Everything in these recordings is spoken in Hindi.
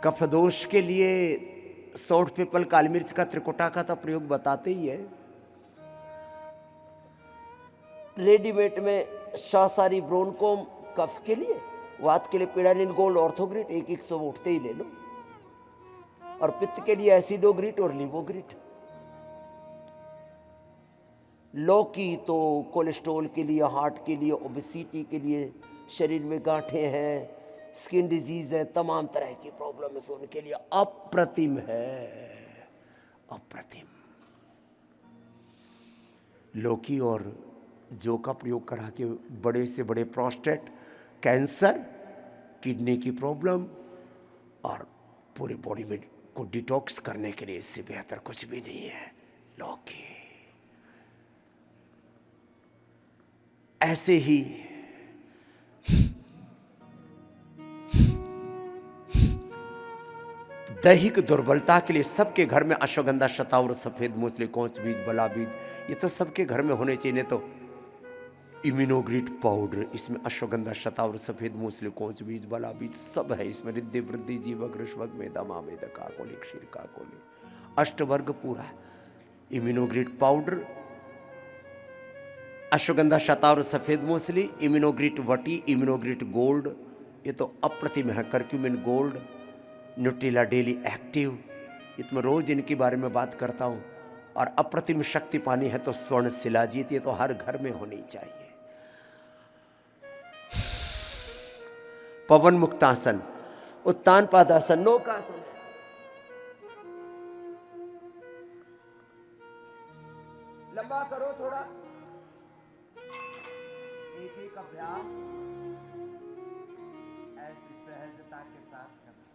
कफ दोष के लिए सौंठ पीपल काली मिर्च का त्रिकुटा का तो प्रयोग बताते ही है। रेडीमेड में शासारी ब्रोनकोम कफ के लिए, वात के लिए पिडानिन गोल्ड ऑर्थोग्रिट 1-100 उठते ही ले लो, और पित्त के लिए एसिडोग्रिट और लिवोग्रिट। लौकी तो कोलेस्ट्रॉल के लिए, हार्ट के लिए, ओबेसिटी के लिए, शरीर में गांठें हैं, स्किन डिजीज है, तमाम तरह की प्रॉब्लम है, उनके लिए अप्रतिम है, अप्रतिम। लौकी और जौ का प्रयोग करा के बड़े से बड़े प्रोस्टेट कैंसर, किडनी की प्रॉब्लम और पूरी बॉडी में को डिटॉक्स करने के लिए इससे बेहतर कुछ भी नहीं है लौकी। ऐसे ही दैहिक दुर्बलता के लिए सबके घर में अश्वगंधा, शतावरी, सफेद मूसली, कौच बीज, बला बीज, ये तो सबके घर में होने चाहिए। तो इम्यूनोग्रिट पाउडर, इसमें अश्वगंधा, शतावरी, सफेद मूसली, कौच बीज, बला बीज सब है इसमें। रिद्धि, वृद्धि, जीवक, ऋष्वक, मेधा, मामेद, काकोली, क्षीर काकोली, अष्टवर्ग पूरा। इम्यूनोग्रिट पाउडर, अश्वगंधा, शतावरी, सफेद मूसली, इम्यूनोग्रिट वटी, इम्यूनोग्रिट गोल्ड, ये तो अप्रतिम है। Curcumin gold, Nutrela daily active, इसमें रोज इनके बारे में बात करता हूँ। और अप्रतिम शक्ति पानी है तो स्वर्ण शिलाजीत, ये तो हर घर में होनी चाहिए। पवन मुक्तासन, उत्तान पादासन, नौकासन, लंबा करो थोड़ा, एक एक अभ्यास ऐसी सहजता के साथ करना।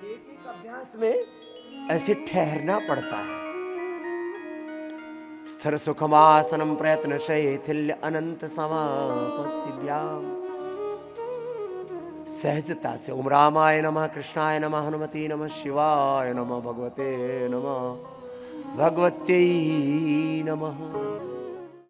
एक एक अभ्यास में ऐसे ठहरना पड़ता है। स्थिर सुखमासनम प्रयत्न शैथिल्य अनंत समापत्तिभ्याम, सहजता से। ओम रामाय नमः, कृष्णाय नमः, हनुमते नमः, शिवाय नमः, भगवते नमः, भगवत्यै नमः।